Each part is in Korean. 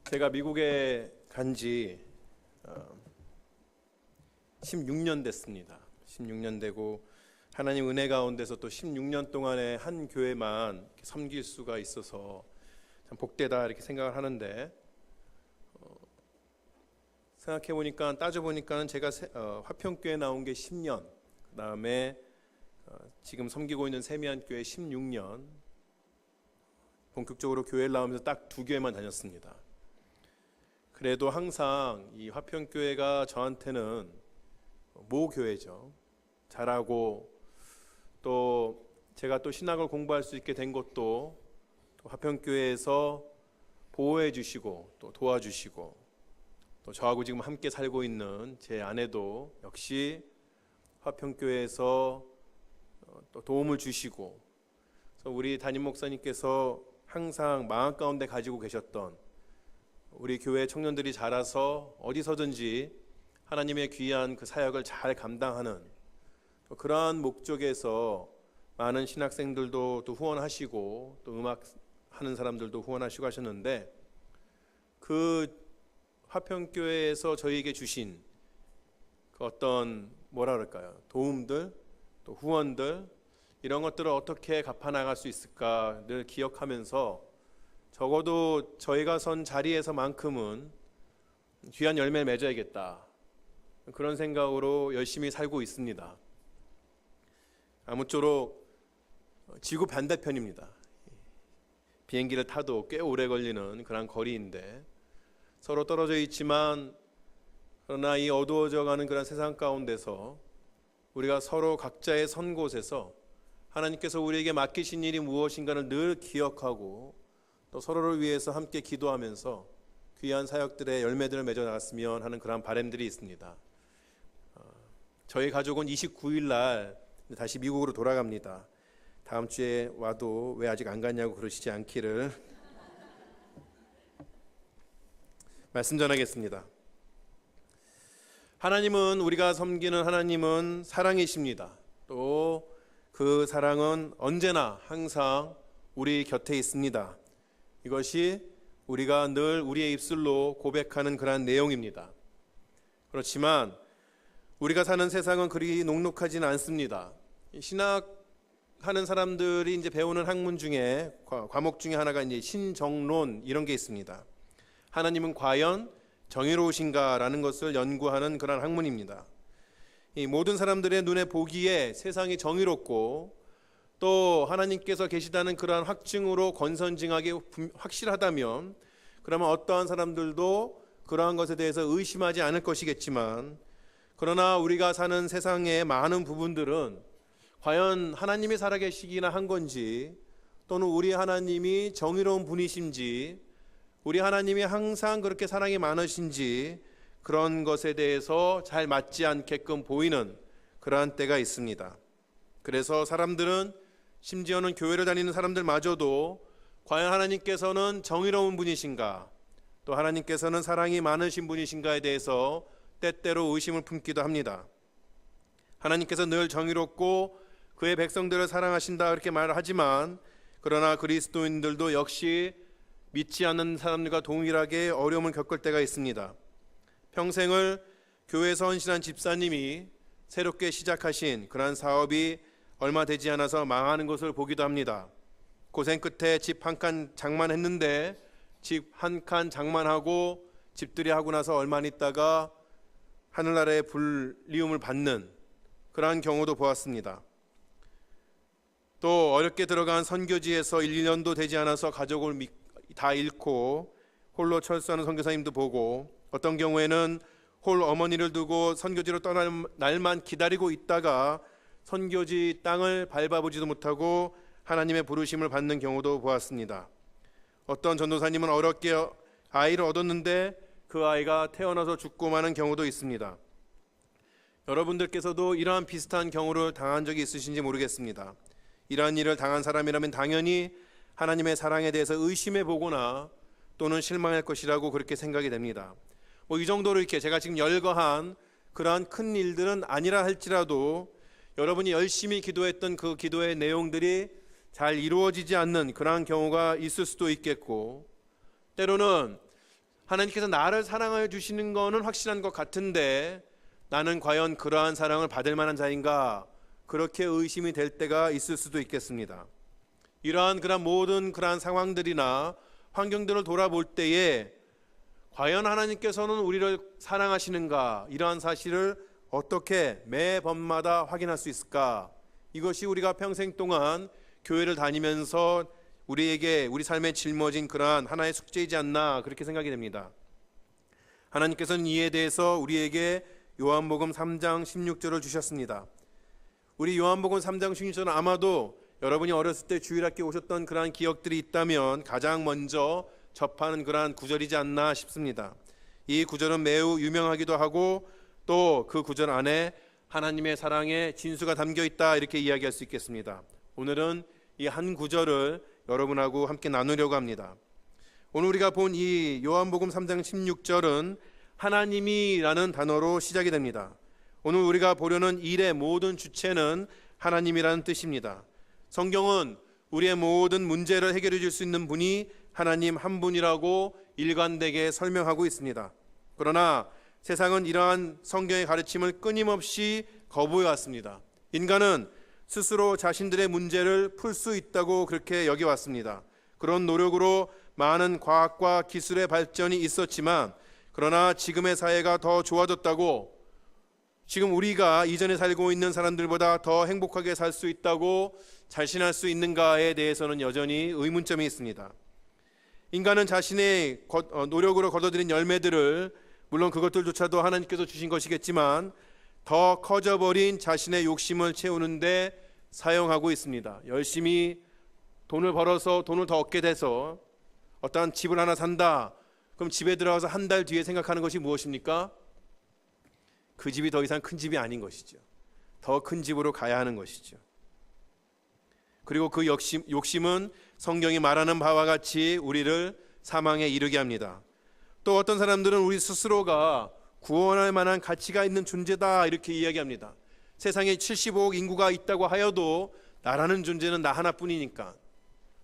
제가 미국에 간 지 16년 됐습니다. 16년 되고 하나님 은혜 가운데서 또 16년 동안에 한 교회만 섬길 수가 있어서 참 복되다 이렇게 생각을 하는데, 생각해 보니까 따져 보니까는 제가 화평교회 나온 게 10년, 그 다음에 지금 섬기고 있는 세미안교회 16년, 본격적으로 교회를 나오면서 딱 2교회만 다녔습니다. 그래도 항상 이 화평교회가 저한테는 모교회죠. 잘하고 또 제가 또 신학을 공부할 수 있게 된 것도 또 화평교회에서 보호해 주시고 또 도와주시고, 또 저하고 지금 함께 살고 있는 제 아내도 역시 화평교회에서 또 도움을 주시고, 그래서 우리 담임 목사님께서 항상 마음 가운데 가지고 계셨던 우리 교회 청년들이 자라서 어디서든지 하나님의 귀한 그 사역을 잘 감당하는 그러한 목적에서 많은 신학생들도 또 후원하시고 또 음악 하는 사람들도 후원하시고 하셨는데, 그 화평교회에서 저희에게 주신 그 어떤 뭐라 그럴까요? 도움들, 또 후원들, 이런 것들을 어떻게 갚아나갈 수 있을까 늘 기억하면서 적어도 저희가 선 자리에서만큼은 귀한 열매를 맺어야겠다, 그런 생각으로 열심히 살고 있습니다. 아무쪼록 지구 반대편입니다. 비행기를 타도 꽤 오래 걸리는 그런 거리인데 서로 떨어져 있지만, 그러나 이 어두워져가는 그런 세상 가운데서 우리가 서로 각자의 선 곳에서 하나님께서 우리에게 맡기신 일이 무엇인가를 늘 기억하고 또 서로를 위해서 함께 기도하면서 귀한 사역들의 열매들을 맺어 나갔으면 하는 그런 바람들이 있습니다. 저희 가족은 29일 날 다시 미국으로 돌아갑니다. 다음 주에 와도 왜 아직 안 갔냐고 그러시지 않기를 말씀 전하겠습니다. 하나님은, 우리가 섬기는 하나님은 사랑이십니다. 또 그 사랑은 언제나 항상 우리 곁에 있습니다. 이것이 우리가 늘 우리의 입술로 고백하는 그러한 내용입니다. 그렇지만 우리가 사는 세상은 그리 녹록하지는 않습니다. 신학하는 사람들이 이제 배우는 학문 중에 과목 중에 하나가 이제 신정론 이런 게 있습니다. 하나님은 과연 정의로우신가라는 것을 연구하는 그런 학문입니다. 이 모든 사람들의 눈에 보기에 세상이 정의롭고 또 하나님께서 계시다는 그러한 확증으로 권선징악이 확실하다면, 그러면 어떠한 사람들도 그러한 것에 대해서 의심하지 않을 것이겠지만, 그러나 우리가 사는 세상의 많은 부분들은 과연 하나님이 살아계시기나 한 건지, 또는 우리 하나님이 정의로운 분이신지, 우리 하나님이 항상 그렇게 사랑이 많으신지, 그런 것에 대해서 잘 맞지 않게끔 보이는 그러한 때가 있습니다. 그래서 사람들은, 심지어는 교회를 다니는 사람들마저도 과연 하나님께서는 정의로운 분이신가, 또 하나님께서는 사랑이 많으신 분이신가에 대해서 때때로 의심을 품기도 합니다. 하나님께서 늘 정의롭고 그의 백성들을 사랑하신다 그렇게 말을 하지만, 그러나 그리스도인들도 역시 믿지 않는 사람들과 동일하게 어려움을 겪을 때가 있습니다. 평생을 교회에서 헌신한 집사님이 새롭게 시작하신 그러한 사업이 얼마 되지 않아서 망하는 것을 보기도 합니다. 고생 끝에 집 한 칸 장만했는데 집 한 칸 장만하고 집들이 하고 나서 얼마 안 있다가 하늘나라의 불리움을 받는 그러한 경우도 보았습니다. 또 어렵게 들어간 선교지에서 1, 2년도 되지 않아서 가족을 다 잃고 홀로 철수하는 선교사님도 보고, 어떤 경우에는 홀 어머니를 두고 선교지로 떠날 날만 기다리고 있다가 선교지 땅을 밟아보지도 못하고 하나님의 부르심을 받는 경우도 보았습니다. 어떤 전도사님은 어렵게 아이를 얻었는데 그 아이가 태어나서 죽고 마는 경우도 있습니다. 여러분들께서도 이러한 비슷한 경우를 당한 적이 있으신지 모르겠습니다. 이러한 일을 당한 사람이라면 당연히 하나님의 사랑에 대해서 의심해 보거나 또는 실망할 것이라고 그렇게 생각이 됩니다. 이 정도로 이렇게 제가 지금 열거한 그러한 큰 일들은 아니라 할지라도 여러분이 열심히 기도했던 그 기도의 내용들이 잘 이루어지지 않는 그러한 경우가 있을 수도 있겠고, 때로는 하나님께서 나를 사랑하여 주시는 것은 확실한 것 같은데 나는 과연 그러한 사랑을 받을 만한 자인가? 그렇게 의심이 될 때가 있을 수도 있겠습니다. 이러한 그런 모든 그러한 상황들이나 환경들을 돌아볼 때에 과연 하나님께서는 우리를 사랑하시는가? 이러한 사실을 어떻게 매번마다 확인할 수 있을까? 이것이 우리가 평생 동안 교회를 다니면서 우리에게 우리 삶에 짊어진 그러한 하나의 숙제이지 않나 그렇게 생각이 됩니다. 하나님께서는 이에 대해서 우리에게 요한복음 3장 16절을 주셨습니다. 우리 요한복음 3장 16절은 아마도 여러분이 어렸을 때 주일학교 오셨던 그러한 기억들이 있다면 가장 먼저 접하는 그러한 구절이지 않나 싶습니다. 이 구절은 매우 유명하기도 하고 또 그 구절 안에 하나님의 사랑의 진수가 담겨 있다 이렇게 이야기할 수 있겠습니다. 오늘은 이 한 구절을 여러분하고 함께 나누려고 합니다. 오늘 우리가 본 이 요한복음 3장 16절은 하나님이라는 단어로 시작이 됩니다. 오늘 우리가 보려는 일의 모든 주체는 하나님이라는 뜻입니다. 성경은 우리의 모든 문제를 해결해 줄 수 있는 분이 하나님 한 분이라고 일관되게 설명하고 있습니다. 그러나 세상은 이러한 성경의 가르침을 끊임없이 거부해 왔습니다. 인간은 스스로 자신들의 문제를 풀 수 있다고 그렇게 여겨왔습니다. 그런 노력으로 많은 과학과 기술의 발전이 있었지만 그러나 지금의 사회가 더 좋아졌다고 지금 우리가 이전에 살고 있는 사람들보다 더 행복하게 살 수 있다고 자신할 수 있는가에 대해서는 여전히 의문점이 있습니다. 인간은 자신의 노력으로 거둬들인 열매들을 물론 그것들조차도 하나님께서 주신 것이겠지만 더 커져버린 자신의 욕심을 채우는데 사용하고 있습니다. 열심히 돈을 벌어서 돈을 더 얻게 돼서 어떠한 집을 하나 산다. 그럼 집에 들어가서 한 달 뒤에 생각하는 것이 무엇입니까? 그 집이 더 이상 큰 집이 아닌 것이죠. 더 큰 집으로 가야 하는 것이죠. 그리고 그 욕심은 성경이 말하는 바와 같이 우리를 사망에 이르게 합니다. 또 어떤 사람들은 우리 스스로가 구원할 만한 가치가 있는 존재다 이렇게 이야기합니다. 세상에 75억 인구가 있다고 하여도 나라는 존재는 나 하나뿐이니까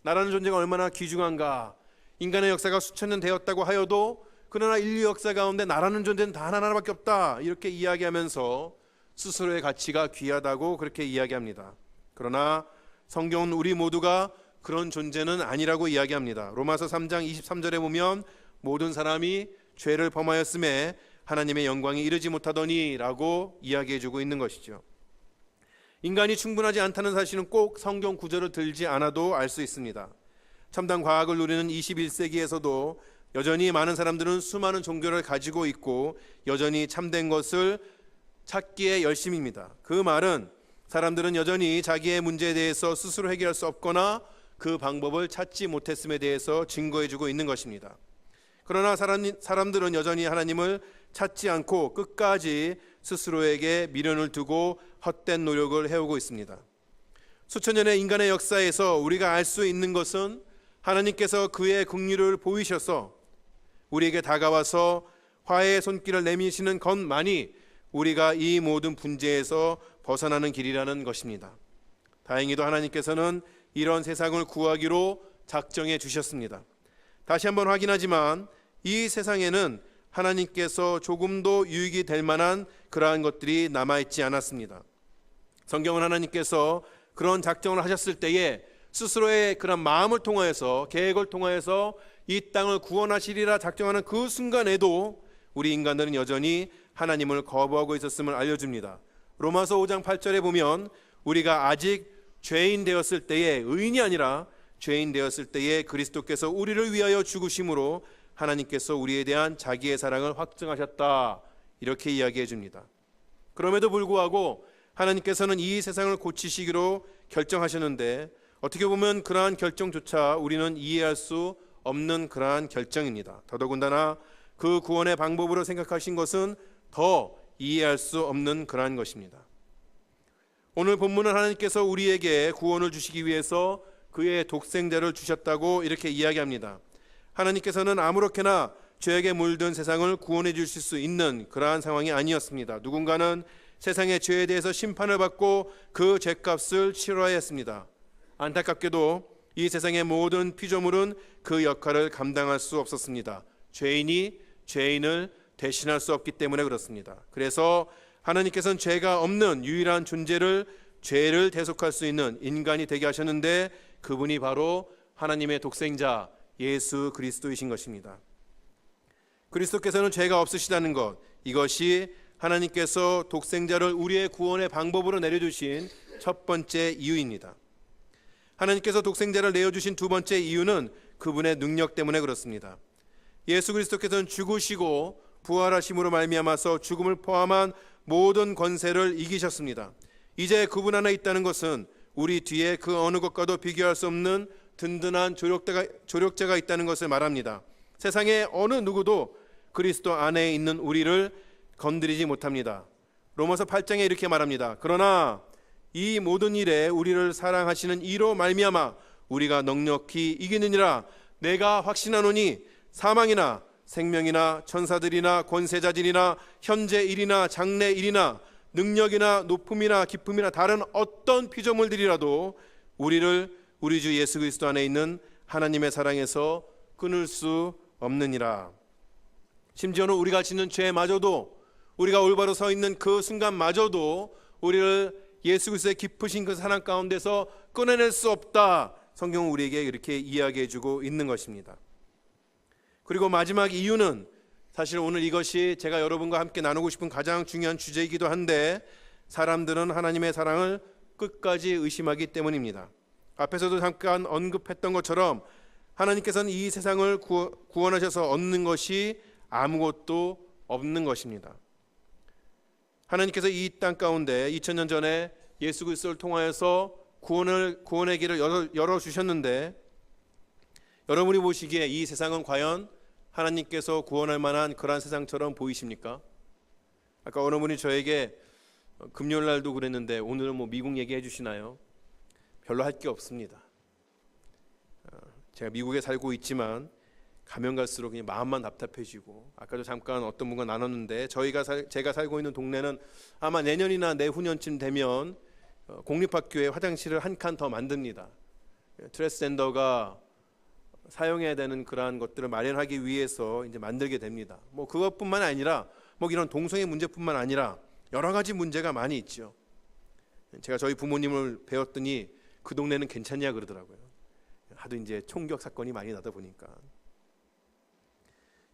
나라는 존재가 얼마나 귀중한가. 인간의 역사가 수천 년 되었다고 하여도 그러나 인류 역사 가운데 나라는 존재는 단 하나밖에 없다 이렇게 이야기하면서 스스로의 가치가 귀하다고 그렇게 이야기합니다. 그러나 성경은 우리 모두가 그런 존재는 아니라고 이야기합니다. 로마서 3장 23절에 보면 모든 사람이 죄를 범하였음에 하나님의 영광이 이르지 못하더니 라고 이야기해주고 있는 것이죠. 인간이 충분하지 않다는 사실은 꼭 성경 구절을 들지 않아도 알 수 있습니다. 첨단 과학을 누리는 21세기에서도 여전히 많은 사람들은 수많은 종교를 가지고 있고 여전히 참된 것을 찾기에 열심입니다. 그 말은 사람들은 여전히 자기의 문제에 대해서 스스로 해결할 수 없거나 그 방법을 찾지 못했음에 대해서 증거해주고 있는 것입니다. 그러나 사람들은 여전히 하나님을 찾지 않고 끝까지 스스로에게 미련을 두고 헛된 노력을 해오고 있습니다. 수천 년의 인간의 역사에서 우리가 알 수 있는 것은 하나님께서 그의 긍휼을 보이셔서 우리에게 다가와서 화해의 손길을 내미시는 것만이 우리가 이 모든 문제에서 벗어나는 길이라는 것입니다. 다행히도 하나님께서는 이런 세상을 구하기로 작정해 주셨습니다. 다시 한번 확인하지만 이 세상에는 하나님께서 조금도 유익이 될 만한 그러한 것들이 남아있지 않았습니다. 성경은 하나님께서 그런 작정을 하셨을 때에 스스로의 그런 마음을 통하여서 계획을 통하여서 이 땅을 구원하시리라 작정하는 그 순간에도 우리 인간들은 여전히 하나님을 거부하고 있었음을 알려줍니다. 로마서 5장 8절에 보면 우리가 아직 죄인 되었을 때에 의인이 아니라 죄인 되었을 때에 그리스도께서 우리를 위하여 죽으심으로 하나님께서 우리에 대한 자기의 사랑을 확증하셨다 이렇게 이야기해 줍니다. 그럼에도 불구하고 하나님께서는 이 세상을 고치시기로 결정하셨는데 어떻게 보면 그러한 결정조차 우리는 이해할 수 없는 그러한 결정입니다. 더더군다나 그 구원의 방법으로 생각하신 것은 더 이해할 수 없는 그러한 것입니다. 오늘 본문은 하나님께서 우리에게 구원을 주시기 위해서 그의 독생자를 주셨다고 이렇게 이야기합니다. 하나님께서는 아무렇게나 죄악에 물든 세상을 구원해 주실 수 있는 그러한 상황이 아니었습니다. 누군가는 세상의 죄에 대해서 심판을 받고 그 죄값을 치러야 했습니다. 안타깝게도 이 세상의 모든 피조물은 그 역할을 감당할 수 없었습니다. 죄인이 죄인을 대신할 수 없기 때문에 그렇습니다. 그래서 하나님께서는 죄가 없는 유일한 존재를 죄를 대속할 수 있는 인간이 되게 하셨는데 그분이 바로 하나님의 독생자 예수 그리스도이신 것입니다. 그리스도께서는 죄가 없으시다는 것, 이것이 하나님께서 독생자를 우리의 구원의 방법으로 내려주신 첫 번째 이유입니다. 하나님께서 독생자를 내어주신 두 번째 이유는 그분의 능력 때문에 그렇습니다. 예수 그리스도께서는 죽으시고 부활하심으로 말미암아서 죽음을 포함한 모든 권세를 이기셨습니다. 이제 그분 안에 있다는 것은 우리 뒤에 그 어느 것과도 비교할 수 없는 든든한 조력자가 있다는 것을 말합니다. 세상의 어느 누구도 그리스도 안에 있는 우리를 건드리지 못합니다. 로마서 8장에 이렇게 말합니다. 그러나 이 모든 일에 우리를 사랑하시는 이로 말미암아 우리가 넉넉히 이기느니라. 내가 확신하노니 사망이나 생명이나 천사들이나 권세자들이나 현재 일이나 장래 일이나 능력이나 높음이나 깊음이나 다른 어떤 피조물들이라도 우리를 우리 주 예수 그리스도 안에 있는 하나님의 사랑에서 끊을 수 없느니라. 심지어는 우리가 짓는 죄마저도, 우리가 올바로 서 있는 그 순간마저도 우리를 예수 그리스도의 깊으신 그 사랑 가운데서 끊어낼 수 없다. 성경은 우리에게 이렇게 이야기해 주고 있는 것입니다. 그리고 마지막 이유는 사실 오늘 이것이 제가 여러분과 함께 나누고 싶은 가장 중요한 주제이기도 한데, 사람들은 하나님의 사랑을 끝까지 의심하기 때문입니다. 앞에서도 잠깐 언급했던 것처럼 하나님께서는 이 세상을 구원하셔서 얻는 것이 아무것도 없는 것입니다. 하나님께서 이 땅 가운데 2000년 전에 예수 그리스도를 통하여서 구원의 길을 열어주셨는데, 여러분이 보시기에 이 세상은 과연 하나님께서 구원할 만한 그러한 세상처럼 보이십니까? 아까 어느 분이 저에게 금요일 날도 그랬는데 오늘은 뭐 미국 얘기해 주시나요? 별로 할 게 없습니다. 제가 미국에 살고 있지만 가면 갈수록 그냥 마음만 답답해지고, 아까도 잠깐 어떤 분과 나눴는데 제가 살고 있는 동네는 아마 내년이나 내후년쯤 되면 공립학교에 화장실을 한 칸 더 만듭니다. 트랜스젠더가 사용해야 되는 그러한 것들을 마련하기 위해서 이제 만들게 됩니다. 뭐 그것뿐만 아니라 뭐 이런 동성애 문제뿐만 아니라 여러 가지 문제가 많이 있죠. 제가 저희 부모님을 배웠더니 그 동네는 괜찮냐 그러더라고요. 하도 이제 총격 사건이 많이 나다 보니까.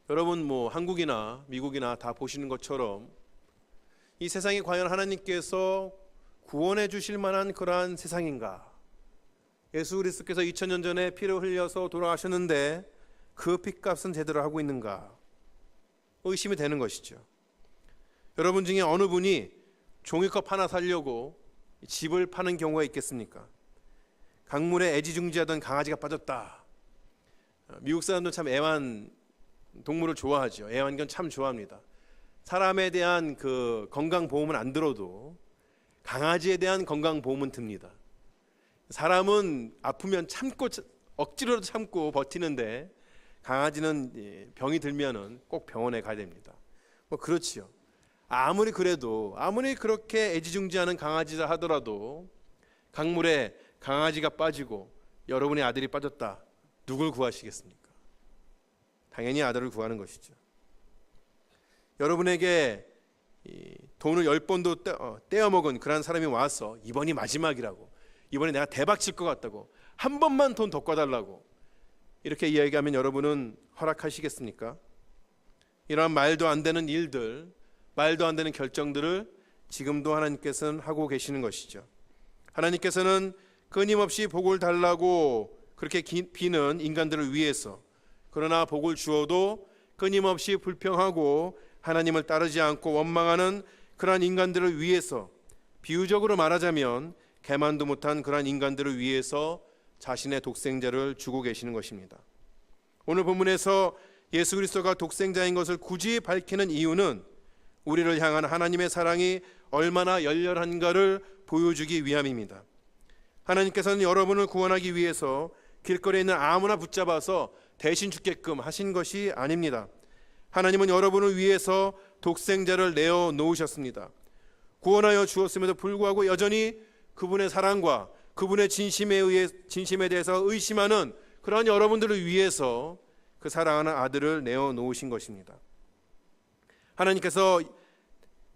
여러분 뭐 한국이나 미국이나 다 보시는 것처럼 이 세상이 과연 하나님께서 구원해 주실 만한 그러한 세상인가? 예수 그리스도께서 2000년 전에 피를 흘려서 돌아가셨는데 그 피값은 제대로 하고 있는가? 의심이 되는 것이죠. 여러분 중에 어느 분이 종이컵 하나 사려고 집을 파는 경우가 있겠습니까? 강물에 애지중지하던 강아지가 빠졌다. 미국 사람들은 참 애완 동물을 좋아하죠. 애완견 참 좋아합니다. 사람에 대한 그 건강보험은 안 들어도 강아지에 대한 건강보험은 듭니다. 사람은 아프면 참고 억지로도 참고 버티는데 강아지는 병이 들면은 꼭 병원에 가야 됩니다. 뭐 그렇지요. 아무리 그렇게 애지중지하는 강아지라 하더라도 강물에 강아지가 빠지고 여러분의 아들이 빠졌다. 누굴 구하시겠습니까? 당연히 아들을 구하는 것이죠. 여러분에게 돈을 10번도 떼어먹은 그런 사람이 와서 이번이 마지막이라고, 이번에 내가 대박 칠 것 같다고, 한 번만 돈 더 꿔달라고 이렇게 이야기하면 여러분은 허락하시겠습니까? 이러한 말도 안 되는 일들, 말도 안 되는 결정들을 지금도 하나님께서는 하고 계시는 것이죠. 하나님께서는 끊임없이 복을 달라고 그렇게 비는 인간들을 위해서, 그러나 복을 주어도 끊임없이 불평하고 하나님을 따르지 않고 원망하는 그러한 인간들을 위해서, 비유적으로 말하자면 개만도 못한 그러한 인간들을 위해서 자신의 독생자를 주고 계시는 것입니다. 오늘 본문에서 예수 그리스도가 독생자인 것을 굳이 밝히는 이유는 우리를 향한 하나님의 사랑이 얼마나 열렬한가를 보여주기 위함입니다. 하나님께서는 여러분을 구원하기 위해서 길거리에 있는 아무나 붙잡아서 대신 죽게끔 하신 것이 아닙니다. 하나님은 여러분을 위해서 독생자를 내어 놓으셨습니다. 구원하여 주었음에도 불구하고 여전히 그분의 사랑과 그분의 진심에 대해서 의심하는 그러한 여러분들을 위해서 그 사랑하는 아들을 내어놓으신 것입니다. 하나님께서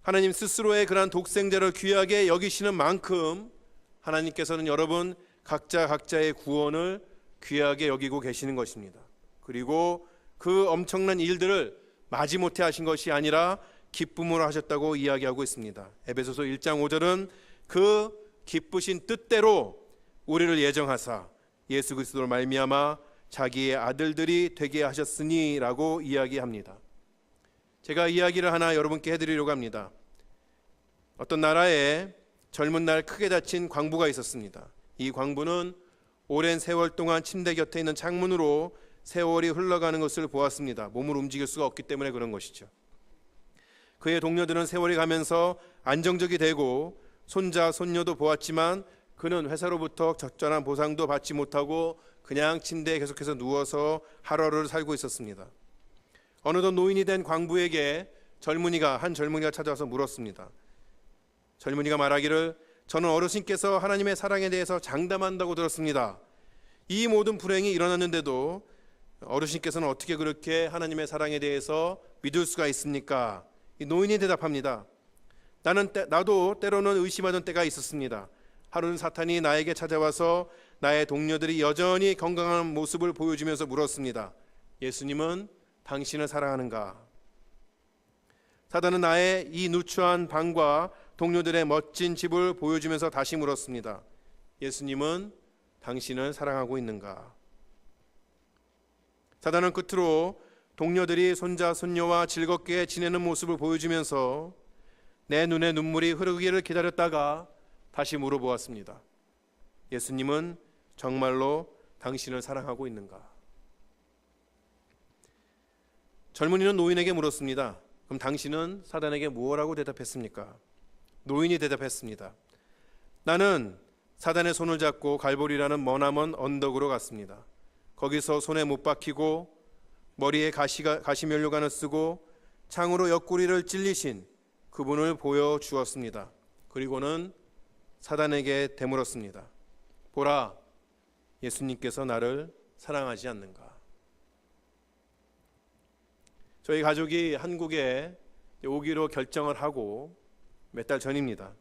하나님 스스로의 그러한 독생자를 귀하게 여기시는 만큼 하나님께서는 여러분 각자의 구원을 귀하게 여기고 계시는 것입니다. 그리고 그 엄청난 일들을 마지못해 하신 것이 아니라 기쁨으로 하셨다고 이야기하고 있습니다. 에베소서 1장 5절은 그 기쁘신 뜻대로 우리를 예정하사 예수 그리스도로 말미암아 자기의 아들들이 되게 하셨으니 라고 이야기합니다. 제가 이야기를 하나 여러분께 해드리려고 합니다. 어떤 나라에 젊은 날 크게 다친 광부가 있었습니다. 이 광부는 오랜 세월 동안 침대 곁에 있는 창문으로 세월이 흘러가는 것을 보았습니다. 몸을 움직일 수가 없기 때문에 그런 것이죠. 그의 동료들은 세월이 가면서 안정적이 되고 손자, 손녀도 보았지만 그는 회사로부터 적절한 보상도 받지 못하고 그냥 침대에 계속해서 누워서 하루하루를 살고 있었습니다. 어느덧 노인이 된 광부에게 한 젊은이가 찾아와서 물었습니다. 젊은이가 말하기를 저는 어르신께서 하나님의 사랑에 대해서 장담한다고 들었습니다. 이 모든 불행이 일어났는데도 어르신께서는 어떻게 그렇게 하나님의 사랑에 대해서 믿을 수가 있습니까? 이 노인이 대답합니다. 나도 때로는 의심하던 때가 있었습니다. 하루는 사탄이 나에게 찾아와서 나의 동료들이 여전히 건강한 모습을 보여주면서 물었습니다. 예수님은 당신을 사랑하는가? 사탄은 나의 이 누추한 방과 동료들의 멋진 집을 보여주면서 다시 물었습니다. 예수님은 당신을 사랑하고 있는가? 사탄은 끝으로 동료들이 손자, 손녀와 즐겁게 지내는 모습을 보여주면서 내 눈에 눈물이 흐르기를 기다렸다가 다시 물어보았습니다. 예수님은 정말로 당신을 사랑하고 있는가? 젊은이는 노인에게 물었습니다. 그럼 당신은 사탄에게 무엇라고 대답했습니까? 노인이 대답했습니다. 나는 사탄의 손을 잡고 갈보리라는 머나먼 언덕으로 갔습니다. 거기서 손에 못 박히고 머리에 가시면류관을 쓰고 창으로 옆구리를 찔리신 그분을 보여주었습니다. 그리고는 사탄에게 되물었습니다. 보라, 예수님께서 나를 사랑하지 않는가? 저희 가족이 한국에 오기로 결정을 하고 몇 달 전입니다.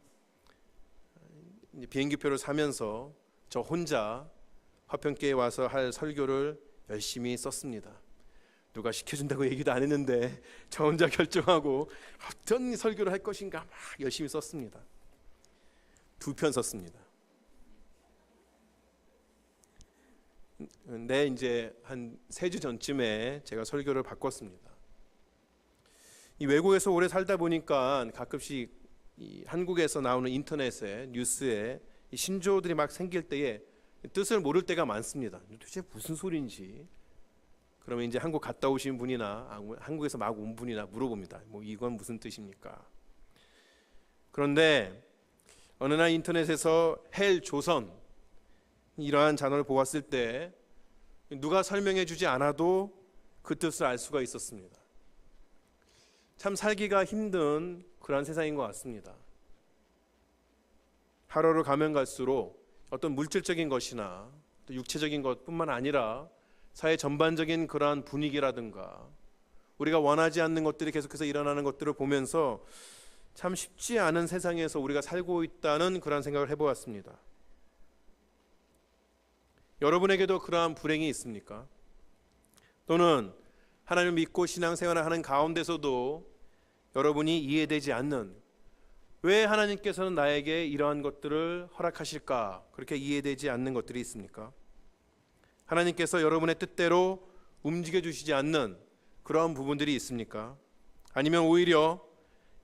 비행기표를 사면서 저 혼자 화평교회에 와서 할 설교를 열심히 썼습니다. 누가 시켜준다고 얘기도 안 했는데 저 혼자 결정하고 어떤 설교를 할 것인가 막 열심히 썼습니다. 2편 썼습니다. 근데 이제 한 3주 전쯤에 제가 설교를 바꿨습니다. 이 외국에서 오래 살다 보니까 가끔씩 이 한국에서 나오는 인터넷에 뉴스에 이 신조어들이 막 생길 때에 뜻을 모를 때가 많습니다. 도대체 무슨 소리인지. 그러면 이제 한국 갔다 오신 분이나 한국에서 막 온 분이나 물어봅니다. 뭐 이건 무슨 뜻입니까? 그런데 어느 날 인터넷에서 헬 조선 이러한 단어를 보았을 때 누가 설명해 주지 않아도 그 뜻을 알 수가 있었습니다. 참 살기가 힘든 그런 세상인 것 같습니다. 하루를 가면 갈수록 어떤 물질적인 것이나 또 육체적인 것뿐만 아니라 사회 전반적인 그러한 분위기라든가 우리가 원하지 않는 것들이 계속해서 일어나는 것들을 보면서 참 쉽지 않은 세상에서 우리가 살고 있다는 그런 생각을 해보았습니다. 여러분에게도 그러한 불행이 있습니까? 또는 하나님을 믿고 신앙생활을 하는 가운데서도 여러분이 이해되지 않는, 왜 하나님께서는 나에게 이러한 것들을 허락하실까, 그렇게 이해되지 않는 것들이 있습니까? 하나님께서 여러분의 뜻대로 움직여 주시지 않는 그러한 부분들이 있습니까? 아니면 오히려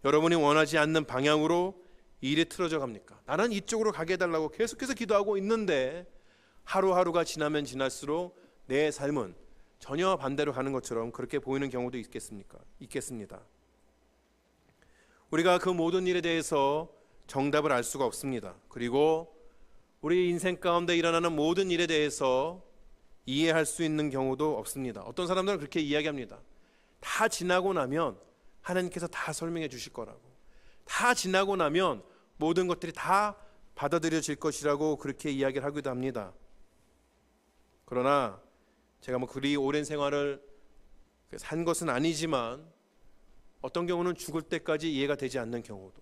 여러분이 원하지 않는 방향으로 일이 틀어져 갑니까? 나는 이쪽으로 가게 해달라고 계속해서 기도하고 있는데 하루하루가 지나면 지날수록 내 삶은 전혀 반대로 가는 것처럼 그렇게 보이는 경우도 있겠습니다. 우리가 그 모든 일에 대해서 정답을 알 수가 없습니다. 그리고 우리 인생 가운데 일어나는 모든 일에 대해서 이해할 수 있는 경우도 없습니다. 어떤 사람들은 그렇게 이야기합니다. 다 지나고 나면 하나님께서 다 설명해 주실 거라고, 다 지나고 나면 모든 것들이 다 받아들여질 것이라고 그렇게 이야기를 하기도 합니다. 그러나 제가 그리 오랜 생활을 산 것은 아니지만 어떤 경우는 죽을 때까지 이해가 되지 않는 경우도,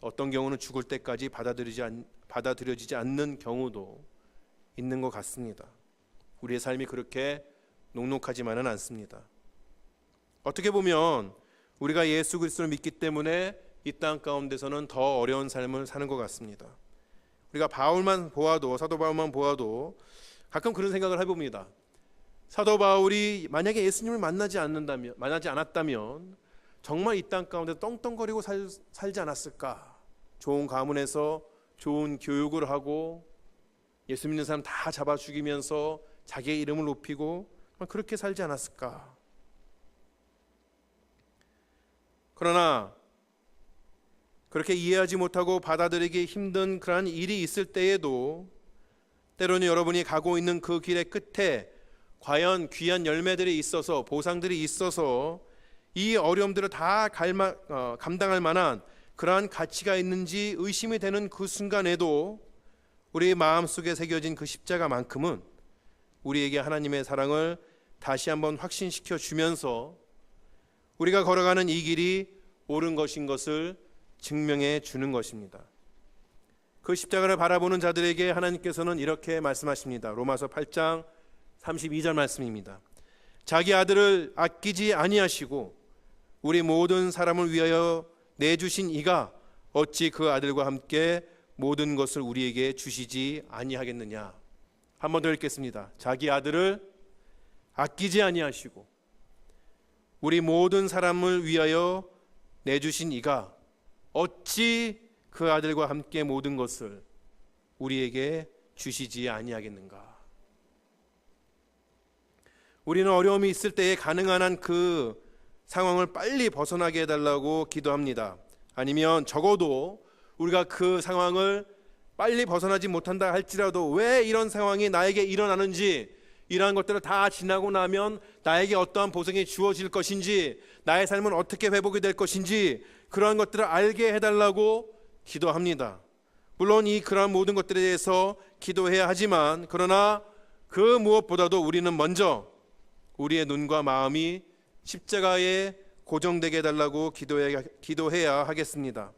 어떤 경우는 죽을 때까지 받아들여지지 않는 경우도 있는 것 같습니다. 우리의 삶이 그렇게 녹록하지만은 않습니다. 어떻게 보면 우리가 예수 그리스도를 믿기 때문에 이 땅 가운데서는 더 어려운 삶을 사는 것 같습니다. 우리가 바울만 보아도, 사도 바울만 보아도 가끔 그런 생각을 해봅니다. 사도 바울이 만약에 예수님을 만나지 않았다면 정말 이 땅 가운데 떵떵거리고 살지 않았을까? 좋은 가문에서 좋은 교육을 하고 예수 믿는 사람 다 잡아 죽이면서 자기의 이름을 높이고 그렇게 살지 않았을까? 그러나 그렇게 이해하지 못하고 받아들이기 힘든 그러한 일이 있을 때에도 때로는 여러분이 가고 있는 그 길의 끝에 과연 귀한 열매들이 있어서, 보상들이 있어서 이 어려움들을 다 감당할 만한 그러한 가치가 있는지 의심이 되는 그 순간에도 우리 마음속에 새겨진 그 십자가만큼은 우리에게 하나님의 사랑을 다시 한번 확신시켜 주면서 우리가 걸어가는 이 길이 옳은 것인 것을 증명해 주는 것입니다. 그 십자가를 바라보는 자들에게 하나님께서는 이렇게 말씀하십니다. 로마서 8장 32절 말씀입니다. 자기 아들을 아끼지 아니하시고 우리 모든 사람을 위하여 내주신 이가 어찌 그 아들과 함께 모든 것을 우리에게 주시지 아니하겠느냐. 한 번 더 읽겠습니다. 자기 아들을 아끼지 아니하시고 우리 모든 사람을 위하여 내주신 이가 어찌 그 아들과 함께 모든 것을 우리에게 주시지 아니하겠는가. 우리는 어려움이 있을 때에 가능한 한 그 상황을 빨리 벗어나게 해달라고 기도합니다. 아니면 적어도 우리가 그 상황을 빨리 벗어나지 못한다 할지라도 왜 이런 상황이 나에게 일어나는지, 이러한 것들을 다 지나고 나면 나에게 어떠한 보상이 주어질 것인지, 나의 삶은 어떻게 회복이 될 것인지 그러한 것들을 알게 해달라고 기도합니다. 물론 그러한 모든 것들에 대해서 기도해야 하지만, 그러나 그 무엇보다도 우리는 먼저 우리의 눈과 마음이 십자가에 고정되게 해달라고 기도해야 하겠습니다.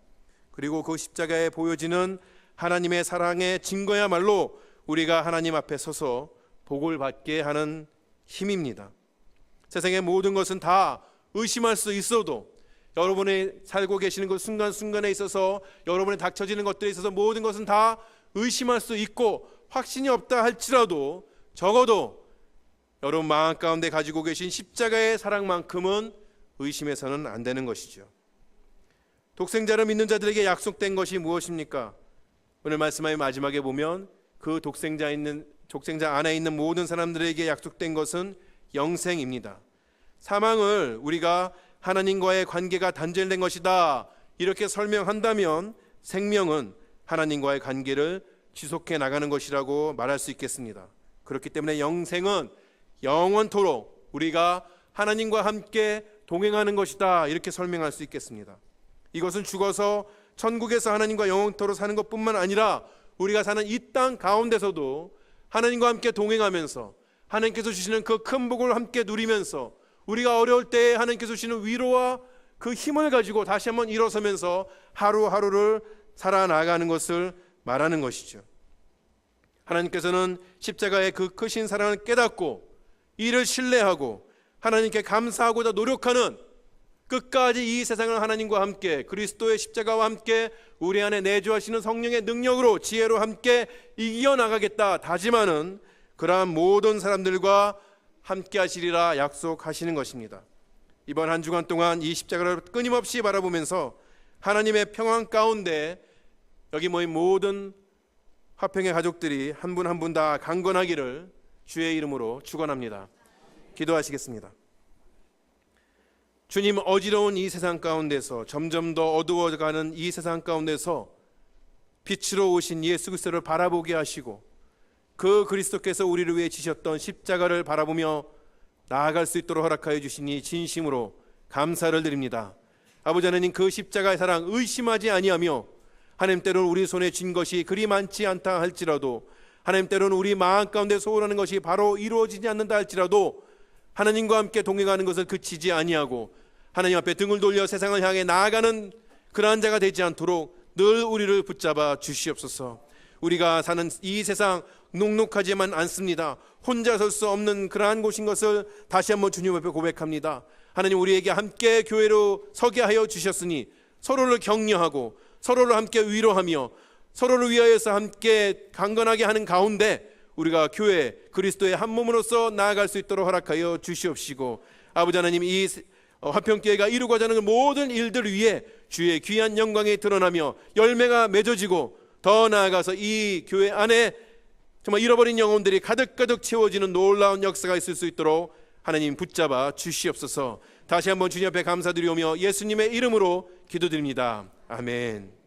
그리고 그 십자가에 보여지는 하나님의 사랑의 증거야말로 우리가 하나님 앞에 서서 복을 받게 하는 힘입니다. 세상의 모든 것은 다 의심할 수 있어도, 여러분이 살고 계시는 그 순간순간에 있어서 여러분이 닥쳐지는 것들에 있어서 모든 것은 다 의심할 수 있고 확신이 없다 할지라도 적어도 여러분 마음 가운데 가지고 계신 십자가의 사랑만큼은 의심해서는 안 되는 것이죠. 독생자를 믿는 자들에게 약속된 것이 무엇입니까? 오늘 말씀의 마지막에 보면 그 독생자 안에 있는 모든 사람들에게 약속된 것은 영생입니다. 사망을 우리가 하나님과의 관계가 단절된 것이다 이렇게 설명한다면, 생명은 하나님과의 관계를 지속해 나가는 것이라고 말할 수 있겠습니다. 그렇기 때문에 영생은 영원토록 우리가 하나님과 함께 동행하는 것이다 이렇게 설명할 수 있겠습니다. 이것은 죽어서 천국에서 하나님과 영원토록 사는 것뿐만 아니라 우리가 사는 이 땅 가운데서도 하나님과 함께 동행하면서 하나님께서 주시는 그 큰 복을 함께 누리면서 우리가 어려울 때에 하나님께서 주시는 위로와 그 힘을 가지고 다시 한번 일어서면서 하루하루를 살아나가는 것을 말하는 것이죠. 하나님께서는 십자가의 그 크신 사랑을 깨닫고 이를 신뢰하고 하나님께 감사하고자 노력하는, 끝까지 이 세상을 하나님과 함께 그리스도의 십자가와 함께 우리 안에 내주하시는 성령의 능력으로 지혜로 함께 이겨나가겠다 다짐하는 그러한 모든 사람들과 함께 하시리라 약속하시는 것입니다. 이번 한 주간 동안 이 십자가를 끊임없이 바라보면서 하나님의 평안 가운데 여기 모인 모든 화평의 가족들이 한 분 한 분 다 강건하기를 주의 이름으로 축원합니다. 기도하시겠습니다. 주님, 어지러운 이 세상 가운데서, 점점 더 어두워가는 이 세상 가운데서 빛으로 오신 예수 그리스도를 바라보게 하시고 그 그리스도께서 우리를 위해 지셨던 십자가를 바라보며 나아갈 수 있도록 허락하여 주시니 진심으로 감사를 드립니다. 아버지 하나님, 그 십자가의 사랑 의심하지 아니하며 하나님, 때로는 우리 손에 쥔 것이 그리 많지 않다 할지라도, 하나님, 때로는 우리 마음 가운데 소원하는 것이 바로 이루어지지 않는다 할지라도 하나님과 함께 동행하는 것을 그치지 아니하고 하나님 앞에 등을 돌려 세상을 향해 나아가는 그러한 자가 되지 않도록 늘 우리를 붙잡아 주시옵소서. 우리가 사는 이 세상 녹록하지만 않습니다. 혼자 설 수 없는 그러한 곳인 것을 다시 한번 주님 앞에 고백합니다. 하나님, 우리에게 함께 교회로 서게 하여 주셨으니 서로를 격려하고 서로를 함께 위로하며 서로를 위하여서 함께 강건하게 하는 가운데 우리가 교회 그리스도의 한 몸으로서 나아갈 수 있도록 허락하여 주시옵시고, 아버지 하나님, 이 화평교회가 이루고자 하는 모든 일들 위해 주의 귀한 영광이 드러나며 열매가 맺어지고 더 나아가서 이 교회 안에 정말 잃어버린 영혼들이 가득가득 채워지는 놀라운 역사가 있을 수 있도록 하나님 붙잡아 주시옵소서. 다시 한번 주님 앞에 감사드리오며 예수님의 이름으로 기도드립니다. 아멘.